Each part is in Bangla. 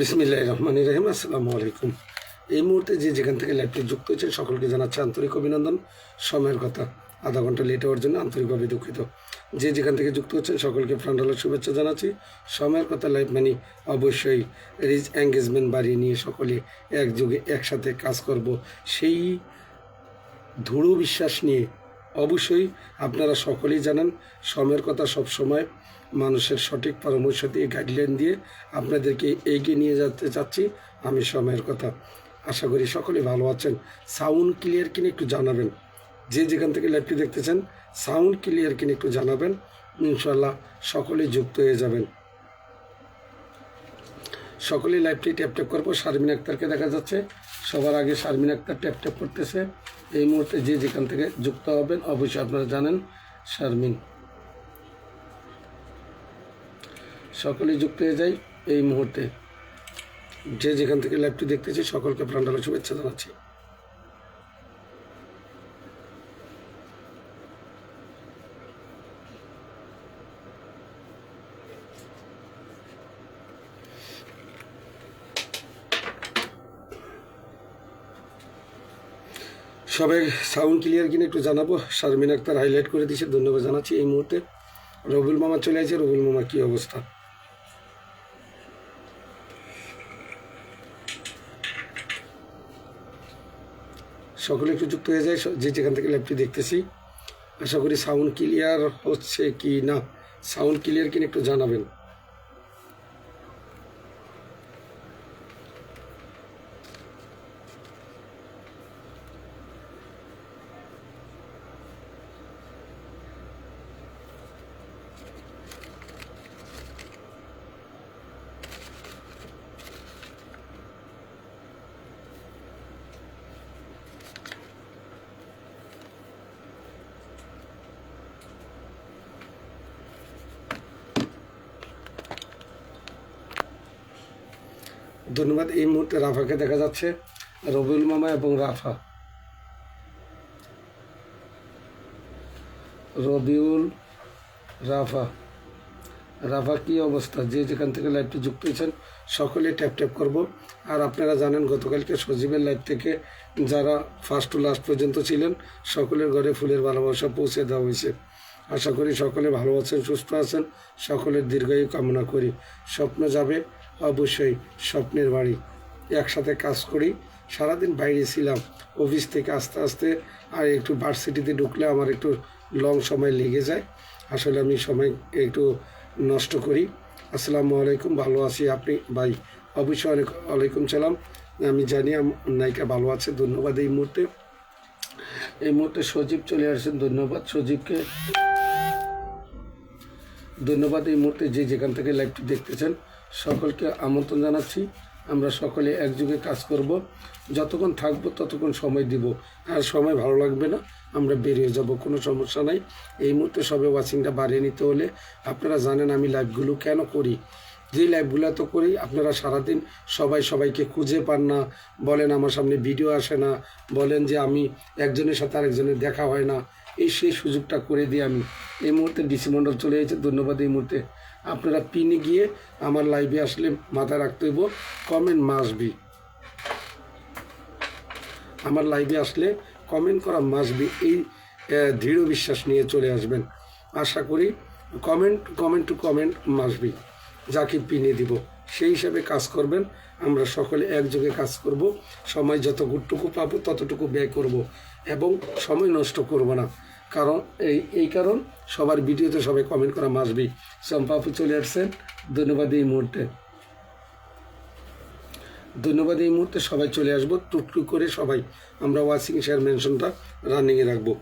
বিসমিল্লাহির রহমানির রহিম। আসসালামু আলাইকুম। এই মুহূর্তে যে যেখান থেকে লাইভটি যুক্ত হয়েছেন সকলকে জানাচ্ছি আন্তরিক অভিনন্দন। সময়ের কথা আধা ঘন্টা লেট হওয়ার জন্য আন্তরিকভাবে দুঃখিত। যে যেখান থেকে যুক্ত হচ্ছেন সকলকে প্রাণঢালার শুভেচ্ছা জানাচ্ছি। সময়ের কথা লাইভ মানে অবশ্যই রিচ এঙ্গেজমেন্ট বাড়িয়ে নিয়ে সকলে একযোগে একসাথে কাজ করব, সেই দৃঢ় বিশ্বাস নিয়ে অবশ্যই আপনারা সকলেই জানেন সময়ের কথা সবসময় মানুষের সঠিক পরামর্শ দিয়ে গাইডলাইন দিয়ে আপনাদেরকে এগিয়ে নিয়ে যেতে চাচ্ছি আমি সময়ের কথা। আশা করি সকলে ভালো আছেন। সাউন্ড ক্লিয়ার কিনে একটু জানাবেন। যে যেখান থেকে লাইভটি দেখতেছেন সাউন্ড ক্লিয়ার কিনে একটু জানাবেন, ইনশাল্লাহ সকলেই যুক্ত হয়ে যাবেন। সকলেই লাইভটি ট্যাপ ট্যাপ করবো। শারমিন আক্তারকে দেখা যাচ্ছে সবার আগে। শারমিন আক্তার ট্যাপ ট্যাপ করতেছে। এই মুহূর্তে যে যেখান থেকে যুক্ত হবেন অবশ্যই আপনারা জানেন শারমিন। সকলেই যুক্ত হয়ে যাই এই মুহূর্তে। যে যেখান থেকে লাইভটি দেখতেছি সকলকে প্রাণঢালা শুভেচ্ছা জানাচ্ছি। সবাই সাউন্ড ক্লিয়ার কিনে একটু জানাবো। শারমিন আক্তার হাইলাইট করে দিয়েছে, ধন্যবাদ জানাচ্ছি। এই মুহূর্তে রবিউল মামা চলে আসছে। রবিউল মামা কী অবস্থা? সকলে একটু যুক্ত হয়ে যায় যে যেখান থেকে লাইভটি দেখতেছি। আশা করি সাউন্ড ক্লিয়ার হচ্ছে কি না, সাউন্ড ক্লিয়ার কিনে একটু জানাবেন। ধন্যবাদ। এই মুহূর্তে রাফাকে দেখা যাচ্ছে, রবিউল মামা এবং রাফা। রবিউল, রাফা, রাফা কী অবস্থা? যে যেখান থেকে লাইভটি যুক্ত হয়েছেন সকলে ট্যাপ ট্যাপ করব। আর আপনারা জানেন গতকালকে সজীবের লাইভ থেকে যারা ফার্স্ট টু লাস্ট পর্যন্ত ছিলেন সকলের ঘরে ফুলের ভালোবাসা পৌঁছে দেওয়া হয়েছে। আশা করি সকলে ভালো আছেন, সুস্থ আছেন। সকলের দীর্ঘায়ু কামনা করি। স্বপ্ন যাবে অবশ্যই স্বপ্নের বাড়ি। একসাথে কাজ করি। সারাদিন বাইরে ছিলাম অফিস থেকে আস্তে আস্তে, আর একটু ভার্সিটিতে ঢুকলে আমার একটু লং সময় লেগে যায়। আসলে আমি সময় একটু নষ্ট করি। আসসালামু আলাইকুম, ভালো আছি। আপনি ভাই? অবশ্যই অনেক ওয়ালাইকুম সালাম। আমি জানি নায়িকা ভালো আছে, ধন্যবাদ। এই মুহূর্তে সজীব চলে আসছেন, ধন্যবাদ সজীবকে, ধন্যবাদ। এই মুহূর্তে যে যেখান থেকে লাইভটি দেখতেছেন সকলকে আমন্ত্রণ জানাচ্ছি। আমরা সকলে একযোগে কাজ করব। যতক্ষণ থাকবো ততক্ষণ সময় দিব, আর সময় ভালো লাগবে না আমরা বেরিয়ে যাব, কোনো সমস্যা নাই। এই মুহূর্তে সবে ওয়াচিংটা বাড়িয়ে নিতে হলে আপনারা জানেন আমি লাইভগুলো কেন করি। যে লাইভগুলো তো করি আপনারা সারাদিন সবাইকে খুঁজে পান না, বলেন আমার সামনে ভিডিও আসে না, বলেন যে আমি একজনের সাথে আরেকজনের দেখা হয় না। সেই সুযোগটা করে দিই আমি। এই মুহূর্তে ডিসি মন্ডল চলে এসেছে, ধন্যবাদ। এই মুহূর্তে আপনারা পিনে গিয়ে আমার লাইভে আসলে মাথায় রাখতে হইব কমেন্ট মাস্ট বি। আমার লাইভে আসলে কমেন্ট করা মাস্ট বি, এই দৃঢ় বিশ্বাস নিয়ে চলে আসবেন। আশা করি comment two comment must be, যাকে পিনে দিব সেই হিসাবে কাজ করবেন। আমরা সকলে একযোগে কাজ করব। সময় যতটুকু পাবো ততটুকু ব্যয় করব এবং সময় নষ্ট করব না। কারণ এই কারণ সবার ভিডিওতে সবাই কমেন্ট করা মাস্ট বি। চম্পাপু চলে আসছেন, ধন্যবাদ। এই মুহূর্তে ধন্যবাদ। এই মুহূর্তে সবাই চলে আসবো টুকটুক করে সবাই। আমরা ওয়াচিং শেয়ার মেনশনটা রানিংয়ে রাখবো।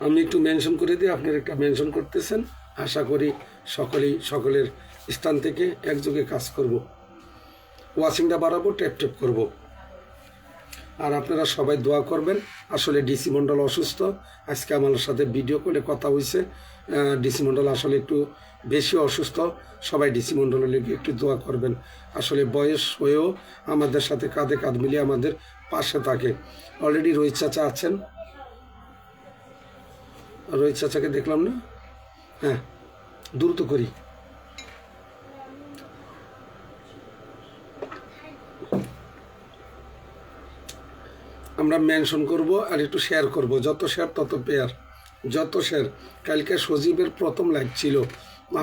আমি একটু মেনশন করে দিই, আপনারা একটা মেনশন করতেছেন। আশা করি সকলের স্থান থেকে একযোগে কাজ করব। ওয়াচিংটা বাড়াবো, ট্যাপ ট্যাপ করব। আর আপনারা সবাই দোয়া করবেন। আসলে ডিসি মন্ডল অসুস্থ, আজকে আমার সাথে ভিডিও কলে কথা হয়েছে। ডিসি মন্ডল আসলে একটু বেশি অসুস্থ। সবাই ডিসি মন্ডলের লেগে একটু দোয়া করবেন। আসলে বয়স হয়েও আমাদের সাথে কাঁধে কাঁধ মিলিয়ে আমাদের পাশে থাকে। অলরেডি রোহিত চাচা আছেন, রোহিত চাচাকে দেখলাম না। হ্যাঁ, দ্রুত করি। আমরা মেনশন করব আর একটু শেয়ার করব, যত শেয়ার তত পেয়ার, যত শেয়ার। কালকে সজীবের প্রথম লাইভ ছিল,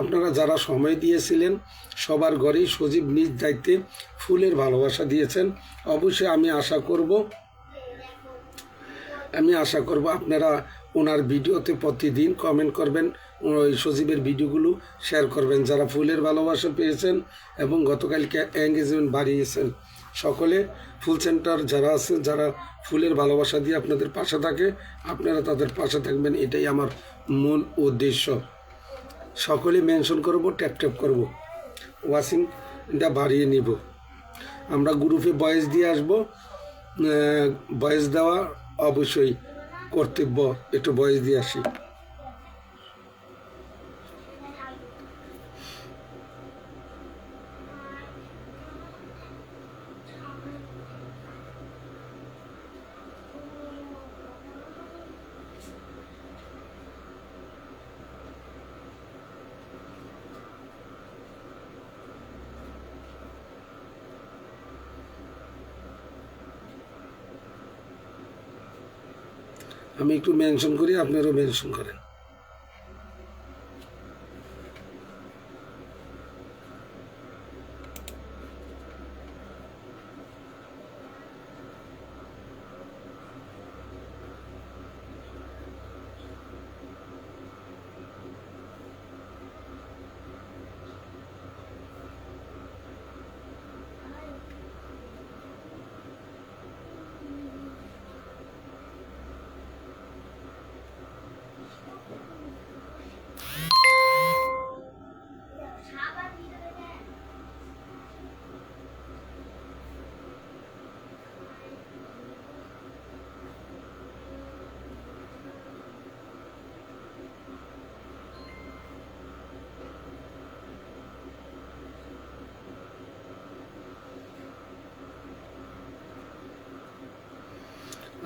আপনারা যারা সময় দিয়েছিলেন সবার ঘরেই সজীব নিজ দায়িত্বে ফুলের ভালোবাসা দিয়েছেন। অবশ্যই আমি আশা করব আপনারা ওনার ভিডিওতে প্রতিদিন কমেন্ট করবেন, ওই সজীবের ভিডিওগুলো শেয়ার করবেন, যারা ফুলের ভালোবাসা পেয়েছেন এবং গতকালকে এঙ্গেজমেন্ট বাড়িয়েছেন। সকলে ফুল সেন্টার যারা আছে, যারা ফুলের ভালোবাসা দিয়ে আপনাদের পাশে থাকে, আপনারা তাদের পাশে থাকবেন, এটাই আমার মূল উদ্দেশ্য। সকলে মেনশন করব, ট্যাপ করব, ওয়াচিংটা বাড়িয়ে নিব। আমরা গ্রুপে ভয়েস দিয়ে আসবো, ভয়েস দেওয়া অবশ্যই কর্তব্য, একটু ভয়েস দিয়ে আসি। আমি একটু মেনশন করি, আপনারাও মেনশন করেন।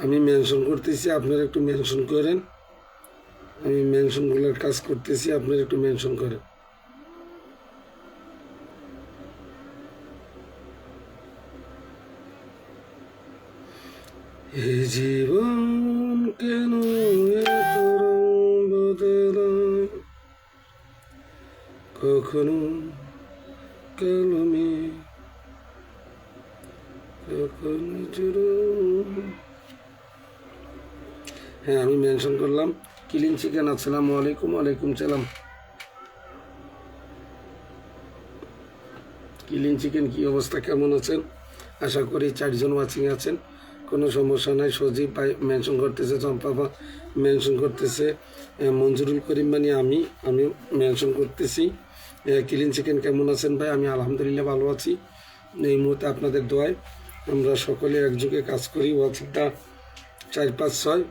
আমি মেনশন করতেছি, আপনারা একটু মেনশন করেন। আমি মেনশনগুলোর কাজ করতেছি, আপনারা একটু মেনশন করেন। এই জীবন কেন এত রং বদলায়, কখনো কালো মেঘ, কখনো চূড়ন। হ্যাঁ, আমি মেনশন করলাম। ক্লিন চিকেন, আসসালামু আলাইকুম। ওয়ালাইকুম সালাম। ক্লিন চিকেন, কি অবস্থা, কেমন আছেন? আশা করি 4 জন ওয়াচিং আছেন, কোনো সমস্যা নাই। সজীব ভাই মেনশন করতেছে, চম্পা মেনশন করতেছে, মঞ্জুরুল করিম মানে আমি মেনশন করতেছি। ক্লিন চিকেন, কেমন আছেন ভাই? আমি আলহামদুলিল্লাহ ভালো আছি। এই মুহূর্তে আপনাদের দোয়ায় আমরা সকলে একযোগে কাজ করি। ওয়াচিংটা 4, 5, 6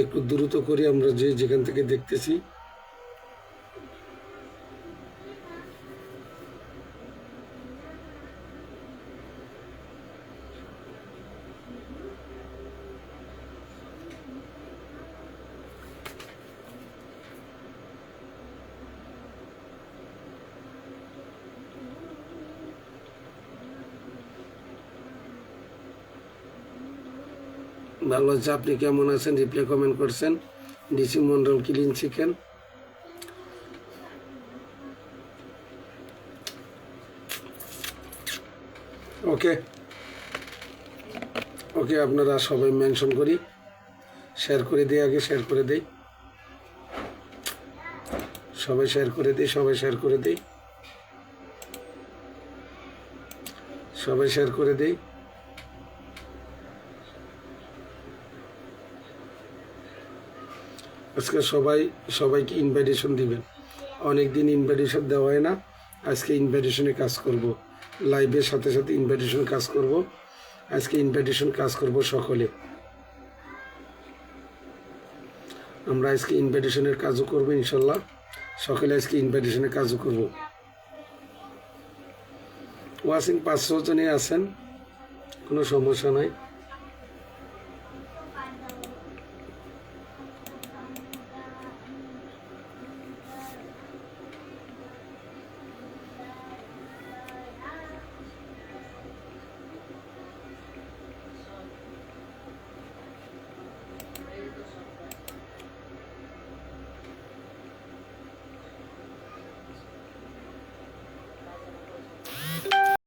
একটু দ্রুত করি আমরা, যেখান থেকে দেখতেছি। ভালো আছে, আপনি কেমন আছেন? রিপ্লাই কমেন্ট করছেন। DC Mondal, clean chicken. Okay, আপনারা সবাই মেনশন করি, শেয়ার করে দিই, আগে শেয়ার করে দিই, সবাই শেয়ার করে দিই, সবাই শেয়ার করে দিই, সবাই শেয়ার করে দিই। আজকে সবাইকে ইনভাইটেশন দিবেন। অনেক দিন ইনভাইটেশন দেওয়া হয় না, আজকে ইনভাইটেশনে কাজ করব। লাইভের সাথে সাথে ইনভাইটেশন কাজ করব। আজকে ইনভাইটেশন কাজ করব সকলে। আমরা আজকে ইনভাইটেশনের কাজও করব ইনশাল্লাহ। সকলে আজকে ইনভাইটেশনের কাজও করব। ওয়াচিং 500 জনই আছেন, কোনো সমস্যা নাই।